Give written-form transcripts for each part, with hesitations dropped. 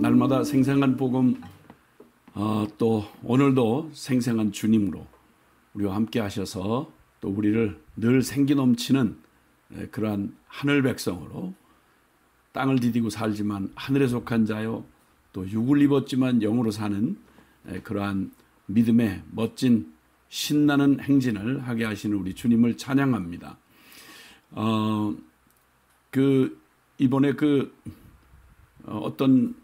날마다 생생한 복음, 또 오늘도 생생한 주님으로 우리와 함께 하셔서 또 우리를 늘 생기 넘치는 그러한 하늘 백성으로 땅을 디디고 살지만 하늘에 속한 자요, 또 육을 입었지만 영으로 사는 그러한 믿음의 멋진 신나는 행진을 하게 하시는 우리 주님을 찬양합니다. 이번에 어떤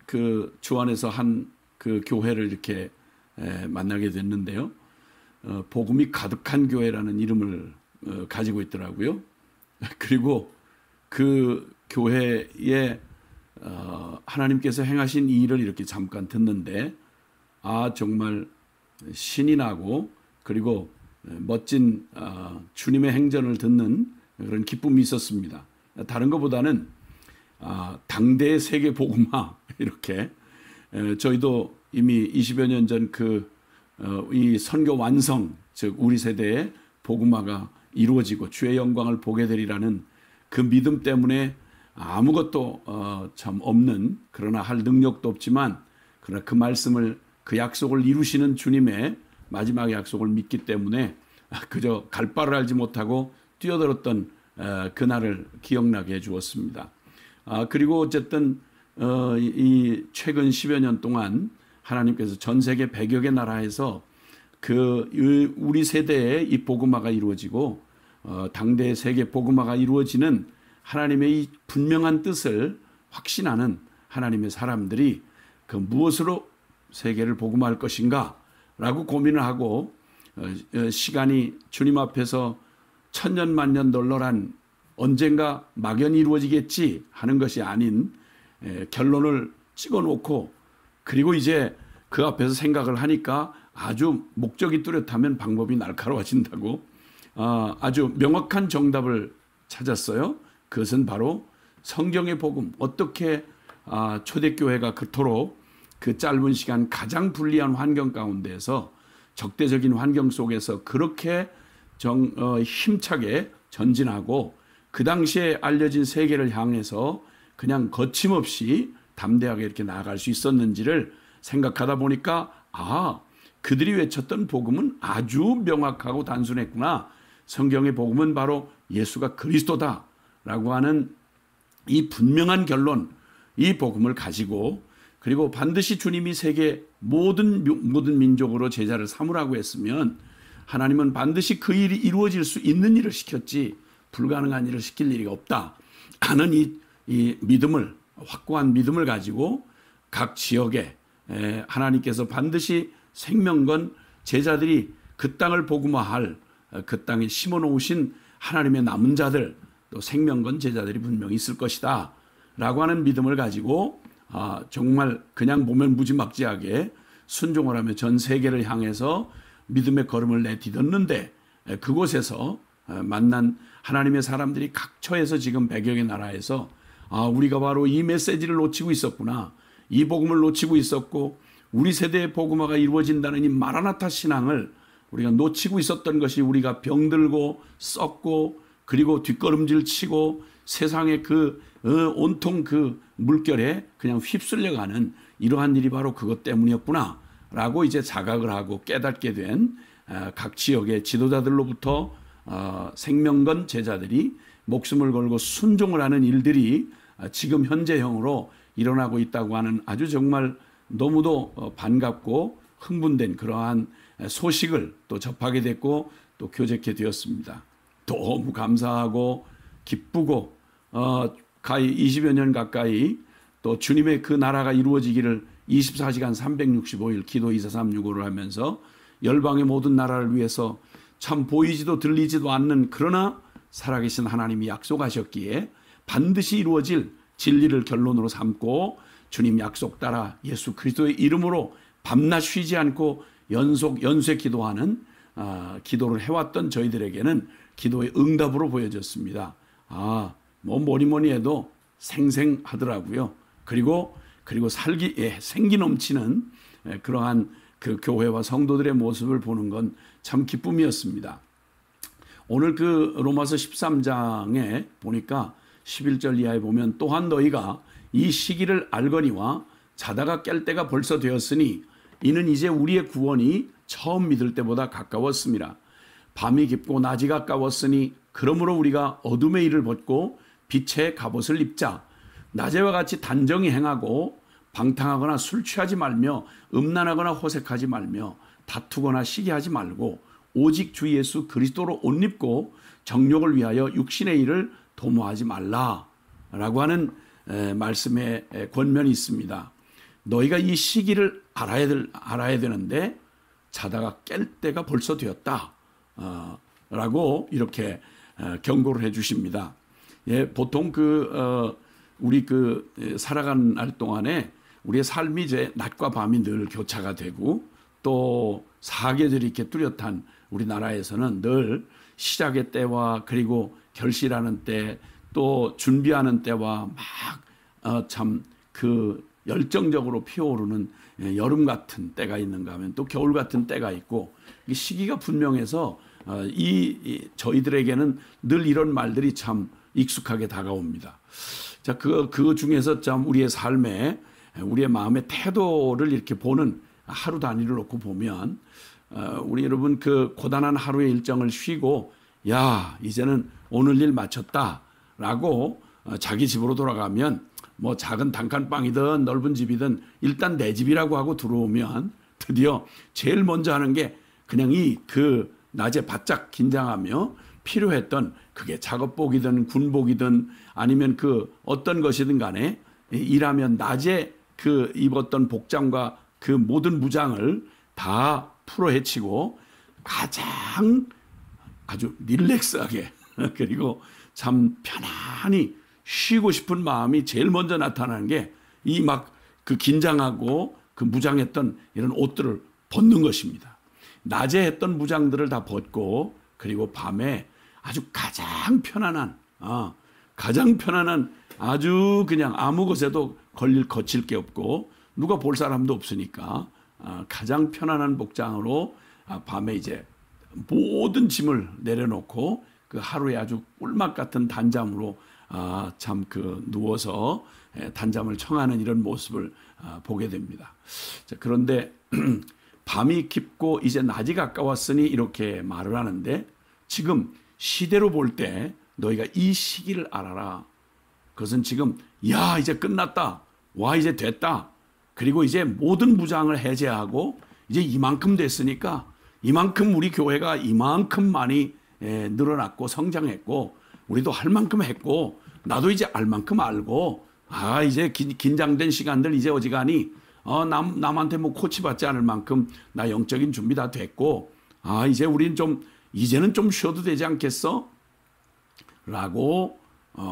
주 안에서 한 교회를 이렇게 만나게 됐는데요. 복음이 가득한 교회라는 이름을 가지고 있더라고요. 그리고 그 교회에 하나님께서 행하신 이 일을 이렇게 잠깐 듣는데, 정말 신이 나고 그리고 멋진 주님의 행전을 듣는 그런 기쁨이 있었습니다. 다른 것보다는 당대의 세계 복음화, 이렇게 저희도 이미 20여 년 전 이 선교 완성, 즉 우리 세대의 복음화가 이루어지고 주의 영광을 보게 되리라는 그 믿음 때문에 아무것도 참 없는, 그러나 할 능력도 없지만 그러나 그 말씀을, 그 약속을 이루시는 주님의 마지막 약속을 믿기 때문에 그저 갈 바를 알지 못하고 뛰어들었던 그날을 기억나게 해주었습니다. 그리고 어쨌든 이 최근 10여 년 동안 하나님께서 전 세계 100여 개 나라에서 우리 세대에 이 복음화가 이루어지고 당대의 세계 복음화가 이루어지는 하나님의 이 분명한 뜻을 확신하는 하나님의 사람들이 무엇으로 세계를 복음화할 것인가 라고 고민을 하고, 시간이 주님 앞에서 천년 만년 널널한 언젠가 막연히 이루어지겠지 하는 것이 아닌 결론을 찍어놓고, 그리고 이제 그 앞에서 생각을 하니까 아주 목적이 뚜렷하면 방법이 날카로워진다고 아주 명확한 정답을 찾았어요. 그것은 바로 성경의 복음. 어떻게 초대교회가 그토록 그 짧은 시간 가장 불리한 환경 가운데서, 적대적인 환경 속에서 그렇게 힘차게 전진하고 그 당시에 알려진 세계를 향해서 그냥 거침없이 담대하게 이렇게 나아갈 수 있었는지를 생각하다 보니까 그들이 외쳤던 복음은 아주 명확하고 단순했구나. 성경의 복음은 바로 예수가 그리스도다라고 하는 이 분명한 결론, 이 복음을 가지고, 그리고 반드시 주님이 세계 모든 민족으로 제자를 삼으라고 했으면 하나님은 반드시 그 일이 이루어질 수 있는 일을 시켰지 불가능한 일을 시킬 일이 없다 하는 이 믿음을, 확고한 믿음을 가지고 각 지역에 하나님께서 반드시 생명건 제자들이 그 땅을 복음화할, 그 땅에 심어놓으신 하나님의 남은 자들, 또 생명건 제자들이 분명히 있을 것이다 라고 하는 믿음을 가지고 정말 그냥 보면 무지막지하게 순종을 하며 전 세계를 향해서 믿음의 걸음을 내딛었는데, 그곳에서 만난 하나님의 사람들이 각처에서 지금 100여 개 나라에서 우리가 바로 이 메시지를 놓치고 있었구나, 이 복음을 놓치고 있었고 우리 세대의 복음화가 이루어진다는 이 마라나타 신앙을 우리가 놓치고 있었던 것이, 우리가 병들고 썩고 그리고 뒷걸음질 치고 세상의 온통 그 물결에 그냥 휩쓸려가는 이러한 일이 바로 그것 때문이었구나 라고 이제 자각을 하고 깨닫게 된 각 지역의 지도자들로부터 생명건 제자들이 목숨을 걸고 순종을 하는 일들이 지금 현재형으로 일어나고 있다고 하는 아주 정말 너무도 반갑고 흥분된 그러한 소식을 또 접하게 됐고 또 교제케 되었습니다. 너무 감사하고 기쁘고 20여 년 가까이 또 주님의 그 나라가 이루어지기를 24시간 365일 기도 24365를 하면서 열방의 모든 나라를 위해서 참 보이지도 들리지도 않는, 그러나 살아계신 하나님이 약속하셨기에 반드시 이루어질 진리를 결론으로 삼고 주님 약속 따라 예수 그리스도의 이름으로 밤낮 쉬지 않고 연쇄 기도하는 기도를 해왔던 저희들에게는 기도의 응답으로 보여졌습니다. 뭐니 해도 생생하더라고요. 그리고 생기 넘치는 그러한 그 교회와 성도들의 모습을 보는 건 참 기쁨이었습니다. 오늘 그 로마서 13장에 보니까 11절 이하에 보면 또한 너희가 이 시기를 알거니와 자다가 깰 때가 벌써 되었으니 이는 이제 우리의 구원이 처음 믿을 때보다 가까웠습니다. 밤이 깊고 낮이 가까웠으니 그러므로 우리가 어둠의 일을 벗고 빛의 갑옷을 입자. 낮에와 같이 단정히 행하고 방탕하거나 술 취하지 말며 음란하거나 호색하지 말며 다투거나 시기하지 말고 오직 주 예수 그리스도로 옷 입고 정욕을 위하여 육신의 일을 도모하지 말라라고 하는 말씀의 권면이 있습니다. 너희가 이 시기를 알아야 되는데 자다가 깰 때가 벌써 되었다 라고 이렇게 경고를 해 주십니다. 예, 보통 우리 살아가는 날 동안에 우리의 삶이 이제 낮과 밤이 늘 교차가 되고 또 사계절이 이렇게 뚜렷한 우리나라에서는 늘 시작의 때와 그리고 결실하는 때 또 준비하는 때와 막 참 열정적으로 피어오르는 여름 같은 때가 있는가 하면 또 겨울 같은 때가 있고 시기가 분명해서 저희들에게는 늘 이런 말들이 참 익숙하게 다가옵니다. 자, 그 중에서 참 우리의 삶에 우리의 마음의 태도를 이렇게 보는 하루 단위를 놓고 보면 우리 여러분 고단한 하루의 일정을 쉬고 야 이제는 오늘 일 마쳤다라고 자기 집으로 돌아가면 뭐 작은 단칸방이든 넓은 집이든 일단 내 집이라고 하고 들어오면 드디어 제일 먼저 하는 게 그냥 낮에 바짝 긴장하며 필요했던 그게 작업복이든 군복이든 아니면 어떤 것이든 간에 일하면 낮에 입었던 복장과 모든 무장을 다 풀어헤치고 가장 아주 릴렉스하게 그리고 참 편안히 쉬고 싶은 마음이 제일 먼저 나타나는 게 긴장하고 무장했던 이런 옷들을 벗는 것입니다. 낮에 했던 무장들을 다 벗고 그리고 밤에 아주 가장 편안한 아주 그냥 아무 것에도 거칠 게 없고 누가 볼 사람도 없으니까 가장 편안한 복장으로 밤에 이제 모든 짐을 내려놓고 하루에 아주 꿀맛 같은 단잠으로 누워서 단잠을 청하는 이런 모습을 보게 됩니다. 자, 그런데 밤이 깊고 이제 낮이 가까웠으니 이렇게 말을 하는데 지금 시대로 볼 때 너희가 이 시기를 알아라. 그것은 지금 이제 끝났다. 이제 됐다. 그리고 이제 모든 무장을 해제하고 이제 이만큼 됐으니까 이만큼 우리 교회가 이만큼 많이 늘어났고 성장했고 우리도 할 만큼 했고 나도 이제 알 만큼 알고 이제 긴장된 시간들 이제 어지간히 남한테 뭐 코치받지 않을 만큼 나 영적인 준비 다 됐고 이제 우린 이제는 좀 쉬어도 되지 않겠어? 라고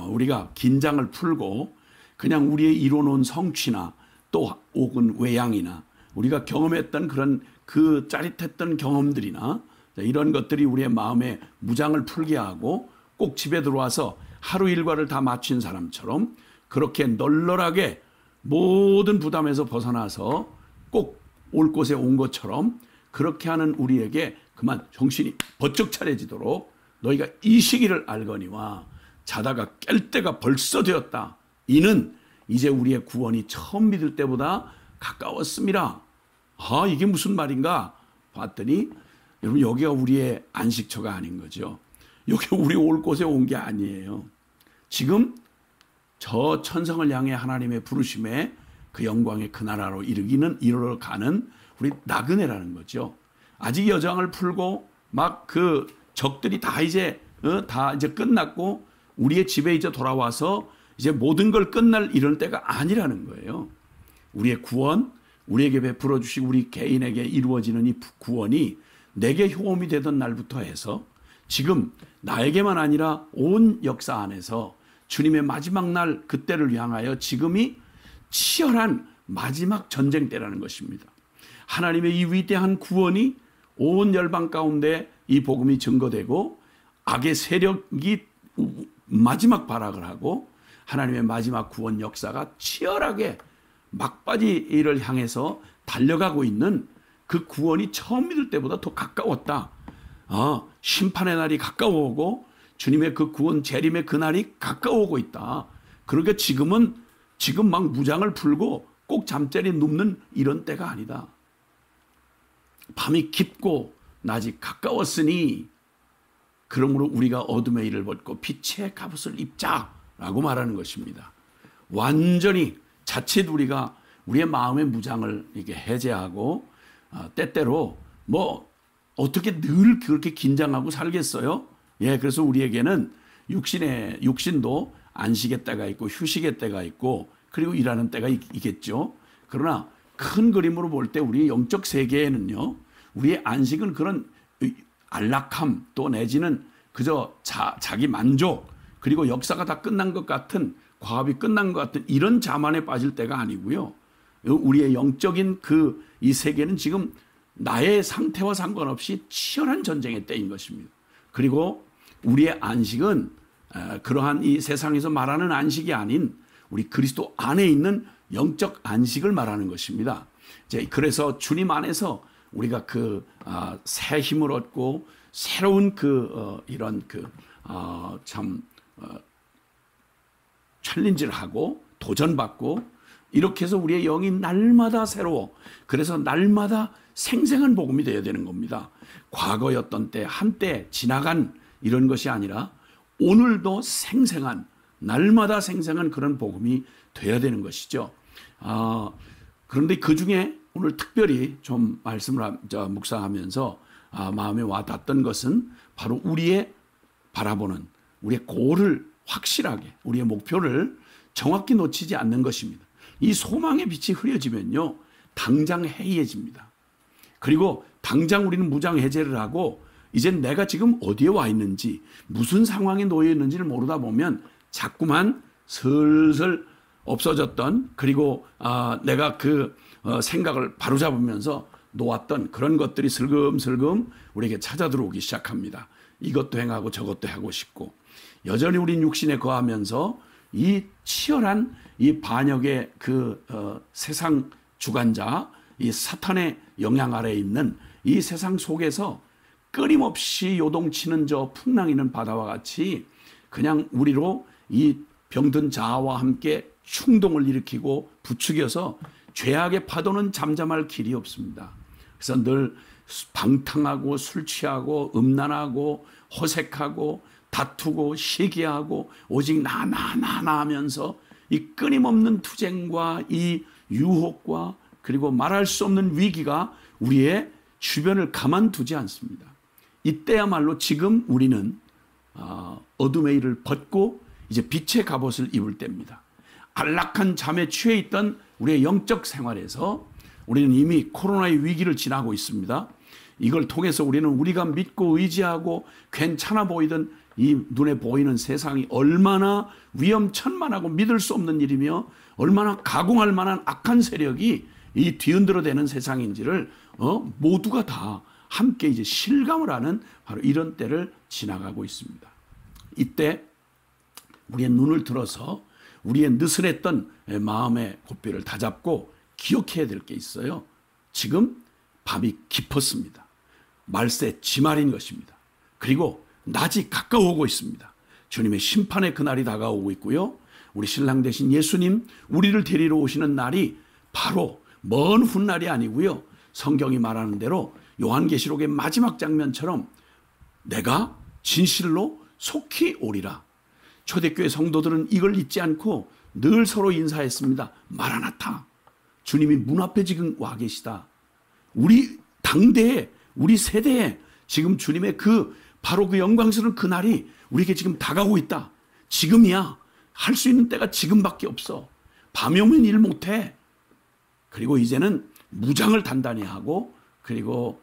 우리가 긴장을 풀고 그냥 우리의 이뤄놓은 성취나 또 혹은 외양이나 우리가 경험했던 그런 짜릿했던 경험들이나 이런 것들이 우리의 마음에 무장을 풀게 하고 꼭 집에 들어와서 하루 일과를 다 마친 사람처럼 그렇게 널널하게 모든 부담에서 벗어나서 꼭 올 곳에 온 것처럼 그렇게 하는 우리에게 그만 정신이 번쩍 차려지도록 너희가 이 시기를 알거니와 자다가 깰 때가 벌써 되었다. 이는 이제 우리의 구원이 처음 믿을 때보다 가까웠습니다. 이게 무슨 말인가 봤더니 여러분 여기가 우리의 안식처가 아닌 거죠. 여기가 우리 올 곳에 온 게 아니에요. 지금 저 천성을 향해 하나님의 부르심에 그 영광의 그 나라로 이르러가는 우리 나그네라는 거죠. 아직 여정을 풀고 막 적들이 다 이제 끝났고 우리의 집에 이제 돌아와서 이제 모든 걸 끝날 이런 때가 아니라는 거예요. 우리의 구원, 우리에게 베풀어 주시고 우리 개인에게 이루어지는 이 구원이 내게 효험이 되던 날부터 해서 지금 나에게만 아니라 온 역사 안에서 주님의 마지막 날 그때를 향하여 지금이 치열한 마지막 전쟁 때라는 것입니다. 하나님의 이 위대한 구원이 온 열방 가운데 이 복음이 증거되고 악의 세력이 마지막 발악을 하고 하나님의 마지막 구원 역사가 치열하게 막바지를 향해서 달려가고 있는 그 구원이 처음 믿을 때보다 더 가까웠다. 심판의 날이 가까워오고 주님의 그 구원 재림의 그날이 가까워오고 있다. 그러니까 지금 막 무장을 풀고 꼭 잠자리에 눕는 이런 때가 아니다. 밤이 깊고 낮이 가까웠으니 그러므로 우리가 어둠의 일을 벗고 빛의 갑옷을 입자라고 말하는 것입니다. 완전히 자칫 우리가 우리의 마음의 무장을 이렇게 해제하고 때때로 뭐 어떻게 늘 그렇게 긴장하고 살겠어요? 예, 그래서 우리에게는 육신도 안식의 때가 있고 휴식의 때가 있고 그리고 일하는 때가 있겠죠. 그러나 큰 그림으로 볼 때 우리 영적 세계에는요, 우리의 안식은 그런 안락함 또 내지는 그저 자기 만족 그리고 역사가 다 끝난 것 같은 과업이 끝난 것 같은 이런 자만에 빠질 때가 아니고요. 우리의 영적인 이 세계는 지금 나의 상태와 상관없이 치열한 전쟁의 때인 것입니다. 그리고 우리의 안식은 그러한 이 세상에서 말하는 안식이 아닌 우리 그리스도 안에 있는 영적 안식을 말하는 것입니다. 그래서 주님 안에서 우리가 새 힘을 얻고 새로운 이런 챌린지를 하고 도전받고 이렇게 해서 우리의 영이 날마다 새로워. 그래서 날마다 생생한 복음이 되어야 되는 겁니다. 과거였던 때, 한때 지나간 이런 것이 아니라 오늘도 생생한, 날마다 생생한 그런 복음이 되어야 되는 것이죠. 그런데 그 중에 오늘 특별히 좀 말씀을 묵상하면서 마음에 와닿았던 것은 바로 우리의 바라보는 우리의 골을 확실하게 우리의 목표를 정확히 놓치지 않는 것입니다. 이 소망의 빛이 흐려지면요 당장 해이해집니다. 그리고 당장 우리는 무장 해제를 하고 이제 내가 지금 어디에 와 있는지 무슨 상황에 놓여 있는지를 모르다 보면 자꾸만 슬슬 없어졌던 그리고 내가 생각을 바로잡으면서 놓았던 그런 것들이 슬금슬금 우리에게 찾아 들어오기 시작합니다. 이것도 행하고 저것도 하고 싶고 여전히 우린 육신에 거하면서 이 치열한 이 반역의 세상 주관자 이 사탄의 영향 아래에 있는 이 세상 속에서 끊임없이 요동치는 저 풍랑이는 바다와 같이 그냥 우리로 이 병든 자아와 함께 충동을 일으키고 부추겨서 죄악의 파도는 잠잠할 길이 없습니다. 그래서 늘 방탕하고 술 취하고 음란하고 호색하고 다투고 시기하고 오직 나 하면서 이 끊임없는 투쟁과 이 유혹과 그리고 말할 수 없는 위기가 우리의 주변을 가만두지 않습니다. 이때야말로 지금 우리는 어둠의 일을 벗고 이제 빛의 갑옷을 입을 때입니다. 안락한 잠에 취해 있던 우리의 영적 생활에서 우리는 이미 코로나의 위기를 지나고 있습니다. 이걸 통해서 우리는 우리가 믿고 의지하고 괜찮아 보이던 이 눈에 보이는 세상이 얼마나 위험천만하고 믿을 수 없는 일이며 얼마나 가공할 만한 악한 세력이 이 뒤흔들어대는 세상인지를 모두가 다 함께 이제 실감을 하는 바로 이런 때를 지나가고 있습니다. 이때 우리의 눈을 들어서 우리의 느슨했던 마음의 고삐를 다잡고 기억해야 될 게 있어요. 지금 밤이 깊었습니다. 말세 지말인 것입니다. 그리고 낮이 가까워오고 있습니다. 주님의 심판의 그날이 다가오고 있고요. 우리 신랑 되신 예수님 우리를 데리러 오시는 날이 바로 먼 훗날이 아니고요. 성경이 말하는 대로 요한계시록의 마지막 장면처럼 내가 진실로 속히 오리라. 초대교회 성도들은 이걸 잊지 않고 늘 서로 인사했습니다. 마라나타. 주님이 문 앞에 지금 와 계시다. 우리 당대에 우리 세대에 지금 주님의 바로 그 영광스러운 그날이 우리에게 지금 다가오고 있다. 지금이야. 할 수 있는 때가 지금밖에 없어. 밤이 오면 일 못해. 그리고 이제는 무장을 단단히 하고 그리고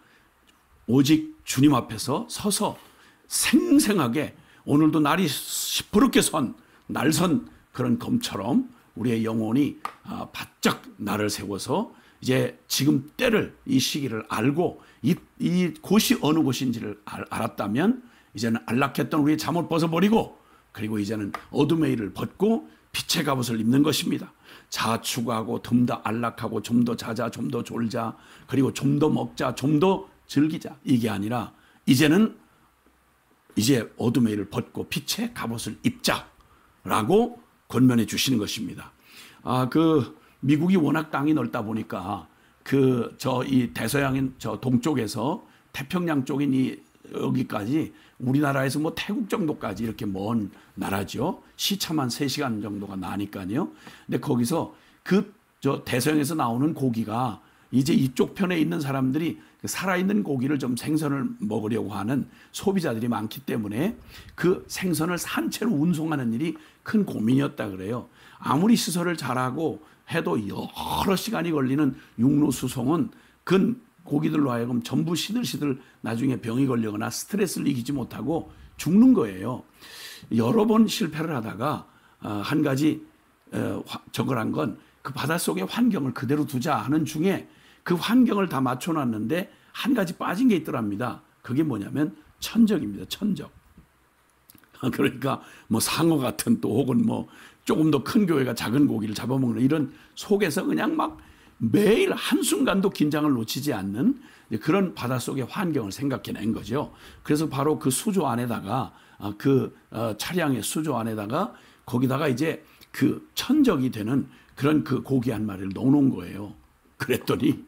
오직 주님 앞에서 서서 생생하게 오늘도 날이 시퍼렇게 날선 그런 검처럼 우리의 영혼이 바짝 날을 세워서 이제 지금 때를 이 시기를 알고 이 곳이 어느 곳인지를 알았다면 이제는 안락했던 우리의 잠옷 벗어버리고 그리고 이제는 어둠의 일을 벗고 빛의 갑옷을 입는 것입니다. 자축하고 좀 더 안락하고 좀 더 자자 좀 더 졸자 그리고 좀 더 먹자 좀 더 즐기자 이게 아니라 이제 어둠의 일을 벗고 빛의 갑옷을 입자라고 권면해 주시는 것입니다. 미국이 워낙 땅이 넓다 보니까 이 대서양인 저 동쪽에서 태평양 쪽인 여기까지 우리나라에서 뭐 태국 정도까지 이렇게 먼 나라죠. 시차만 3시간 정도가 나니까요. 근데 거기서 저 대서양에서 나오는 고기가 이제 이쪽 편에 있는 사람들이 살아있는 고기를 좀 생선을 먹으려고 하는 소비자들이 많기 때문에 그 생선을 산채로 운송하는 일이 큰 고민이었다 그래요. 아무리 시설을 잘하고 해도 여러 시간이 걸리는 육로 수송은 그 고기들로 하여금 전부 시들시들 나중에 병이 걸리거나 스트레스를 이기지 못하고 죽는 거예요. 여러 번 실패를 하다가 한 가지 저걸 한 건 그 바닷속의 환경을 그대로 두자 하는 중에 그 환경을 다 맞춰놨는데 한 가지 빠진 게 있더랍니다. 그게 뭐냐면 천적입니다. 천적. 그러니까 뭐 상어 같은 또 혹은 뭐 조금 더 큰 교회가 작은 고기를 잡아먹는 이런 속에서 그냥 막 매일 한순간도 긴장을 놓치지 않는 그런 바닷속의 환경을 생각해낸 거죠. 그래서 바로 그 수조 안에다가 차량의 수조 안에다가 거기다가 이제 그 천적이 되는 그런 그 고기 한 마리를 넣어놓은 거예요. 그랬더니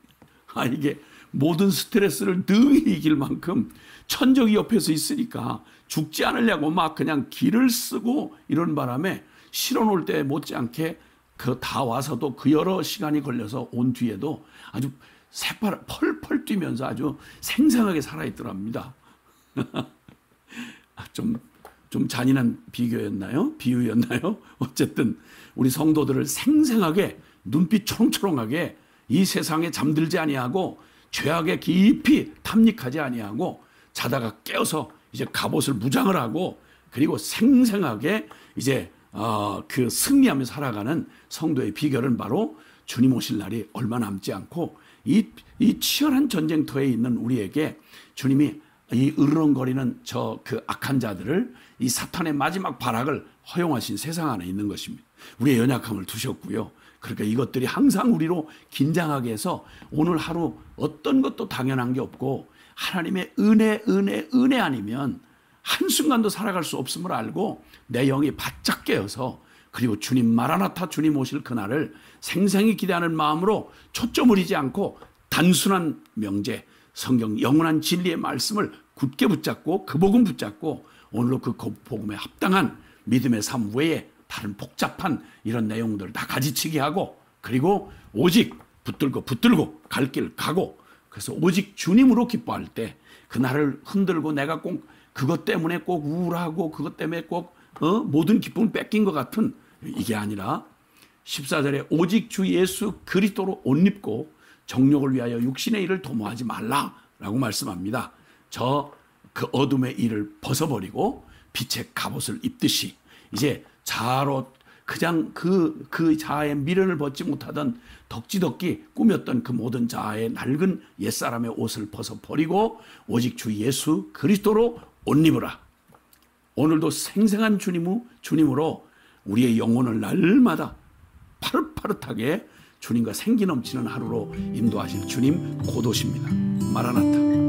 이게 모든 스트레스를 능히 이길 만큼 천적이 옆에서 있으니까 죽지 않으려고 막 그냥 기를 쓰고 이런 바람에 실어놓을 때 못지않게 다 와서도 그 여러 시간이 걸려서 온 뒤에도 아주 새파랗 펄펄 뛰면서 아주 생생하게 살아있더랍니다. 좀 잔인한 비유였나요? 어쨌든 우리 성도들을 생생하게 눈빛 초롱초롱하게 이 세상에 잠들지 아니하고 죄악에 깊이 탐닉하지 아니하고 자다가 깨어서 이제 갑옷을 무장을 하고 그리고 생생하게 이제 그 승리하며 살아가는 성도의 비결은 바로 주님 오실 날이 얼마 남지 않고 이 치열한 전쟁터에 있는 우리에게 주님이 이 으르렁거리는 그 악한 자들을 이 사탄의 마지막 발악을 허용하신 세상 안에 있는 것입니다. 우리의 연약함을 두셨고요. 그러니까 이것들이 항상 우리로 긴장하게 해서 오늘 하루 어떤 것도 당연한 게 없고 하나님의 은혜 아니면 한순간도 살아갈 수 없음을 알고 내 영이 바짝 깨어서 그리고 주님 마라나타 주님 오실 그날을 생생히 기대하는 마음으로 초점을 잃지 않고 단순한 명제 성경 영원한 진리의 말씀을 굳게 붙잡고 그 복음 붙잡고 오늘로 그 복음에 합당한 믿음의 삶 외에 다른 복잡한 이런 내용들을 다 가지치기 하고 그리고 오직 붙들고 갈 길 가고 그래서 오직 주님으로 기뻐할 때 그날을 흔들고 내가 꼭 그것 때문에 꼭 우울하고 그것 때문에 꼭 모든 기쁨을 뺏긴 것 같은 이게 아니라 14절에 오직 주 예수 그리스도로 옷 입고 정욕을 위하여 육신의 일을 도모하지 말라라고 말씀합니다. 그 어둠의 일을 벗어버리고 빛의 갑옷을 입듯이 이제 자아로 그냥 그 자아의 미련을 벗지 못하던 덕지덕지 꾸몄던 그 모든 자아의 낡은 옛사람의 옷을 벗어버리고 오직 주 예수 그리스도로 옷 입으라. 오늘도 생생한 주님으로 우리의 영혼을 날마다 파릇파릇하게 주님과 생기 넘치는 하루로 인도하실 주님 곧 오십니다. 마라나타.